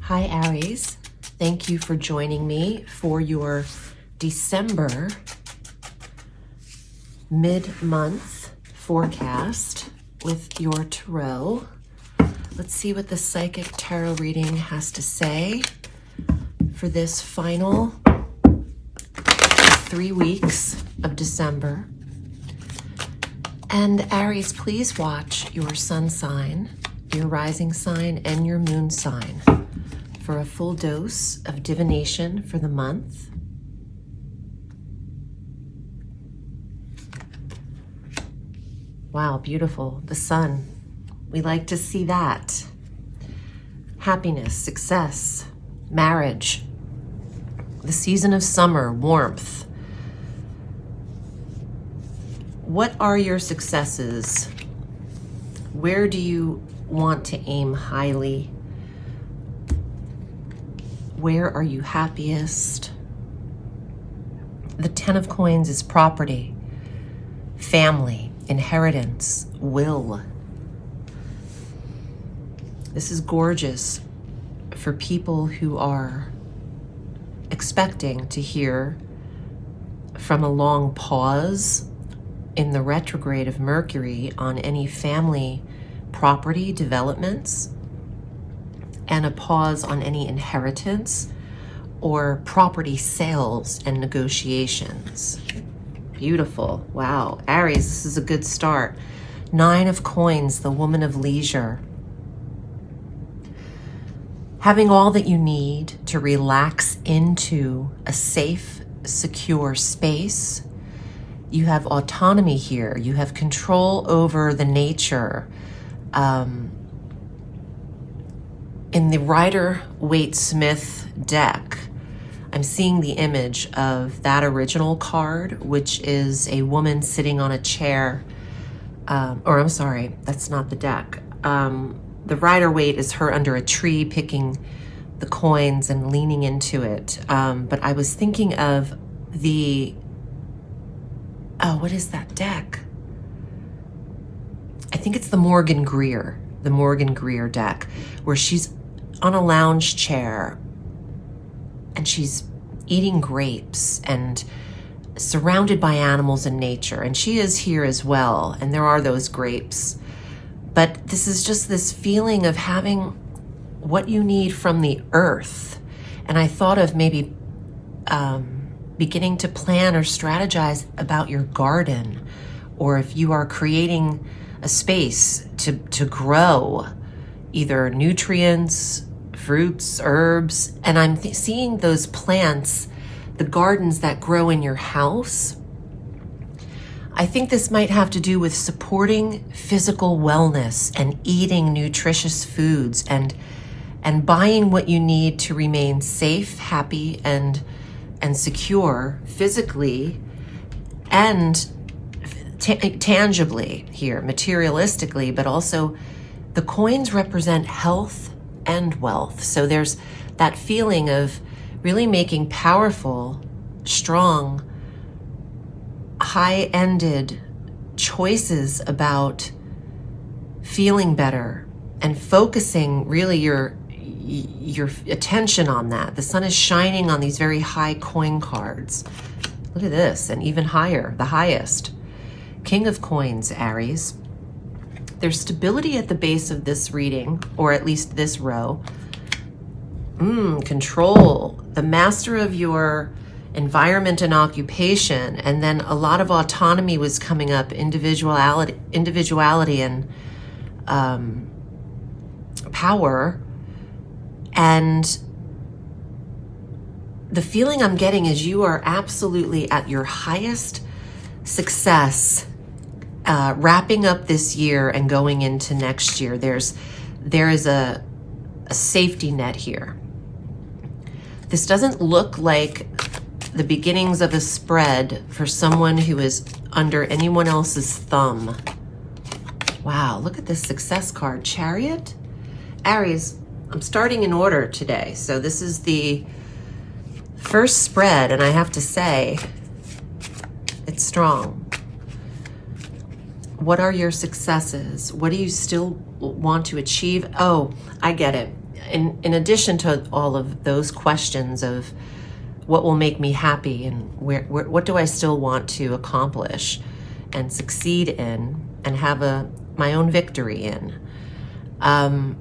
Hi, Aries. Thank you for joining me for your December mid-month forecast with your tarot. Let's see what the psychic tarot reading has to say for this final 3 weeks of December. And Aries, please watch your sun sign, your rising sign, and your moon sign for a full dose of divination for the month. Wow, beautiful. The sun. We like to see that. Happiness, success, marriage, the season of summer, warmth. What are your successes? Where do you want to aim highly? Where are you happiest? The 10 of Coins is property, family, inheritance, will. This is gorgeous for people who are expecting to hear from a long pause in the retrograde of Mercury on any family property developments, and a pause on any inheritance or property sales and negotiations. Beautiful. Wow. Aries, this is a good start. 9 of Coins, the woman of leisure. Having all that you need to relax into a safe, secure space. You have autonomy here. You have control over the nature. In the Rider-Waite-Smith deck, I'm seeing the image of that original card, which is a woman sitting on a chair. Or I'm sorry, that's not the deck. The Rider-Waite is her under a tree picking the coins and leaning into it. But I was thinking of the, what is that deck? I think it's the Morgan Greer deck, where she's on a lounge chair and she's eating grapes and surrounded by animals and nature. And she is here as well. And there are those grapes. But this is just this feeling of having what you need from the earth. And I thought of maybe beginning to plan or strategize about your garden, or if you are creating a space to grow either nutrients, fruits, herbs. And I'm seeing those plants, the gardens that grow in your house. I think this might have to do with supporting physical wellness and eating nutritious foods and buying what you need to remain safe, happy, and secure physically and tangibly here, materialistically, but also the coins represent health and wealth. So there's that feeling of really making powerful, strong, high-ended choices about feeling better and focusing really your attention on that. The sun is shining on these very high coin cards. Look at this, and even higher, the highest. King of Coins, Aries. There's stability at the base of this reading, or at least this row. Control, the master of your environment and occupation, and then a lot of autonomy was coming up, individuality and power. And the feeling I'm getting is you are absolutely at your highest success, wrapping up this year and going into next year. There is a safety net here. This doesn't look like the beginnings of a spread for someone who is under anyone else's thumb. Wow, look at this success card. Chariot? Aries, I'm starting in order today. So this is the first spread, and I have to say, it's strong. What are your successes? What do you still want to achieve? Oh, I get it. in addition to all of those questions of what will make me happy and what do I still want to accomplish and succeed in and have my own victory in, I'm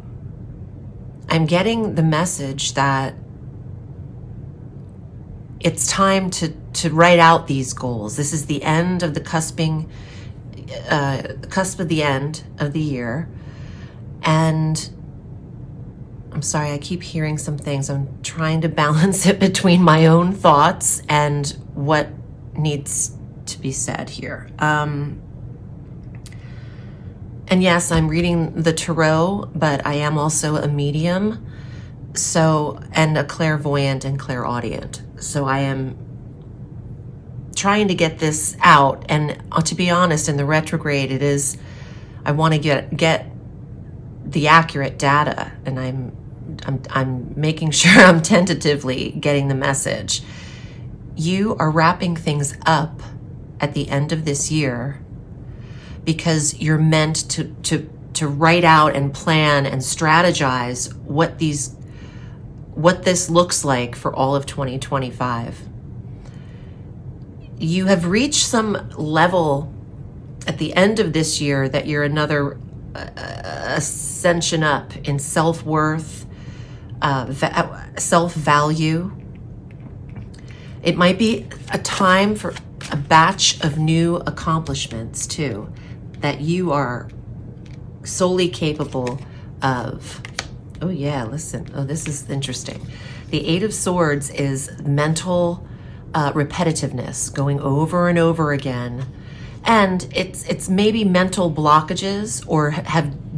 getting the message that it's time to write out these goals. This is the end of the cusp of the end of the year. And I'm sorry, I keep hearing some things. I'm trying to balance it between my own thoughts and what needs to be said here. And yes, I'm reading the tarot, but I am also a medium, and a clairvoyant and clairaudient. So I am trying to get this out. And to be honest, in the retrograde, I want to get the accurate data, and I'm making sure I'm tentatively getting the message. You are wrapping things up at the end of this year because you're meant to write out and plan and strategize what this looks like for all of 2025. You have reached some level at the end of this year that you're another ascension up in self-worth, self-value. It might be a time for a batch of new accomplishments too, that you are solely capable of. Oh yeah, listen. Oh, this is interesting. The Eight of Swords is mental repetitiveness, going over and over again. And it's maybe mental blockages or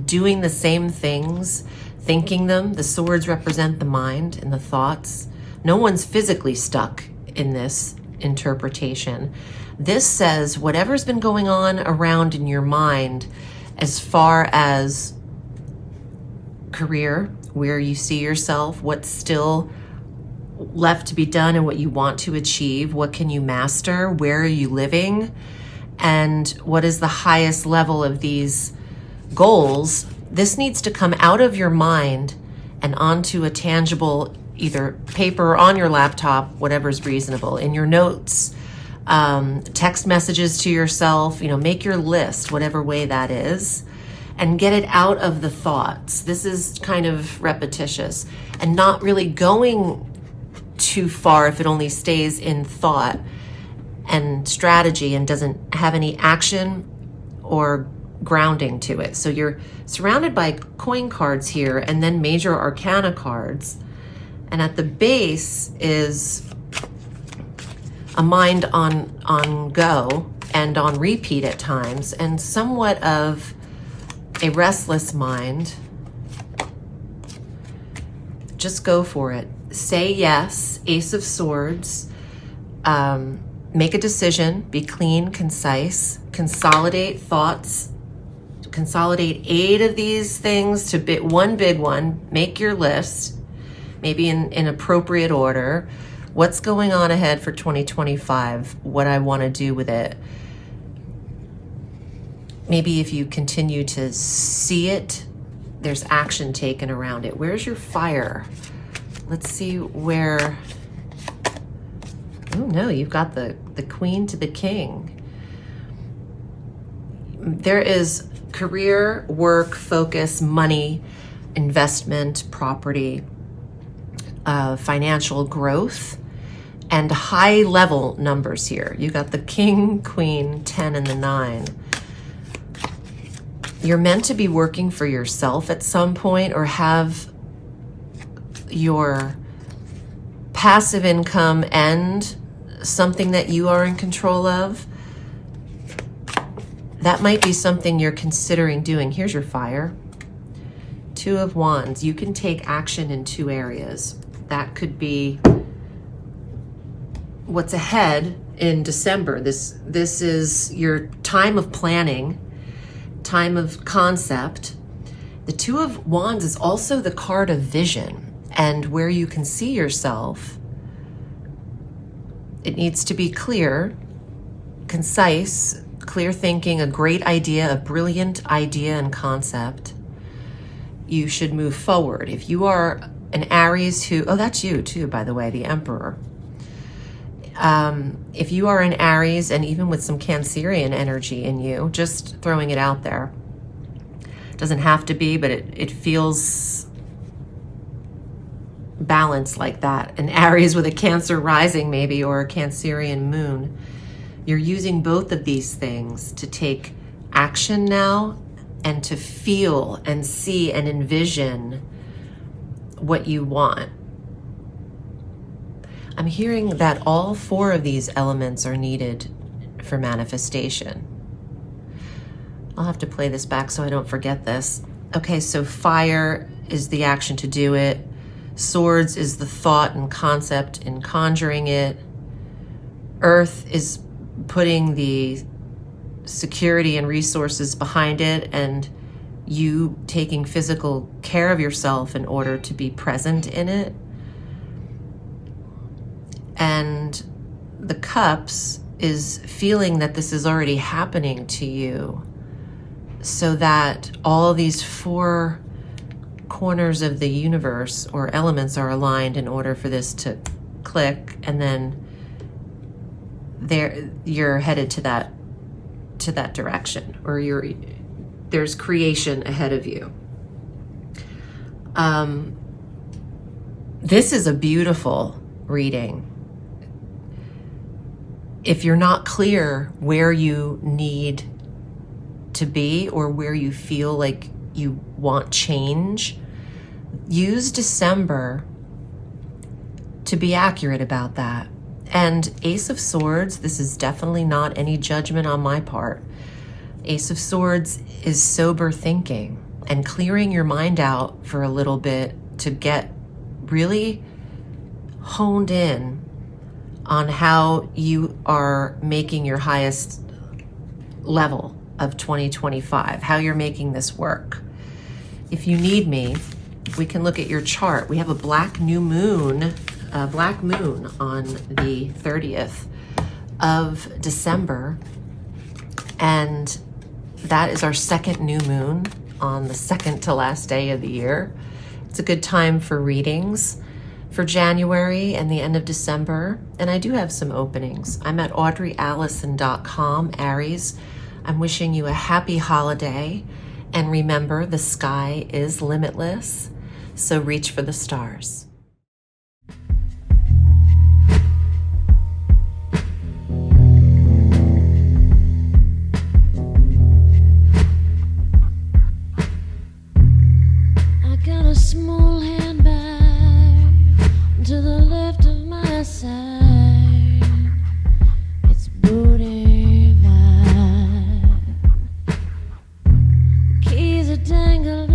doing the same things, thinking them. The swords represent the mind and the thoughts. No one's physically stuck in this interpretation. This says whatever's been going on around in your mind as far as career, where you see yourself, what's still left to be done and what you want to achieve, what can you master, where are you living, and what is the highest level of these goals. This needs to come out of your mind and onto a tangible, either paper or on your laptop, whatever's reasonable, in your notes, text messages to yourself, make your list, whatever way that is, and get it out of the thoughts. This is kind of repetitious and not really going too far if it only stays in thought and strategy and doesn't have any action or grounding to it. So you're surrounded by coin cards here and then major arcana cards. And at the base is a mind on go and on repeat at times, and somewhat of a restless mind. Just go for it. Say yes, Ace of Swords. Make a decision, be clean, concise, consolidate thoughts, consolidate 8 of these things to one big one, make your list, maybe in appropriate order. What's going on ahead for 2025? What I want to do with it. Maybe if you continue to see it, there's action taken around it. Where's your fire? Let's see where. Oh no, you've got the Queen to the King. There is career, work, focus, money, investment, property, financial growth, and high level numbers here. You got the King, Queen, 10, and the 9. You're meant to be working for yourself at some point or have your passive income and something that you are in control of. That might be something you're considering doing. Here's your fire. 2 of Wands. You can take action in 2 areas. That could be what's ahead in December. This is your time of planning, time of concept. The 2 of Wands is also the card of vision and where you can see yourself. It needs to be clear, concise, clear thinking, a great idea, a brilliant idea and concept. you should move forward. If you are an Aries who, oh, that's you too, by the way, the Emperor. If you are an Aries, and even with some Cancerian energy in you, just throwing it out there, doesn't have to be, but it feels balanced like that. An Aries with a Cancer rising maybe, or a Cancerian moon. You're using both of these things to take action now and to feel and see and envision what you want. I'm hearing that all four of these elements are needed for manifestation. I'll have to play this back so I don't forget this. Okay, so fire is the action to do it. Swords is the thought and concept in conjuring it. Earth is putting the security and resources behind it, and you taking physical care of yourself in order to be present in it. And the cups is feeling that this is already happening to you, so that all these four corners of the universe or elements are aligned in order for this to click, and then you're headed to that direction, or there's creation ahead of you. This is a beautiful reading. If you're not clear where you need to be or where you feel like you want change, use December to be accurate about that. And Ace of Swords, this is definitely not any judgment on my part. Ace of Swords is sober thinking and clearing your mind out for a little bit to get really honed in on how you are making your highest level of 2025, how you're making this work. If you need me, we can look at your chart. We have a black moon on the 30th of December, and that is our second new moon on the second to last day of the year. It's a good time for readings for January and the end of December, and I do have some openings. I'm at audreyalison.com, Aries. I'm wishing you a happy holiday, and remember, the sky is limitless, so reach for the stars. I got a small handbag to the left of my side. It's booty vibe. Keys are dangled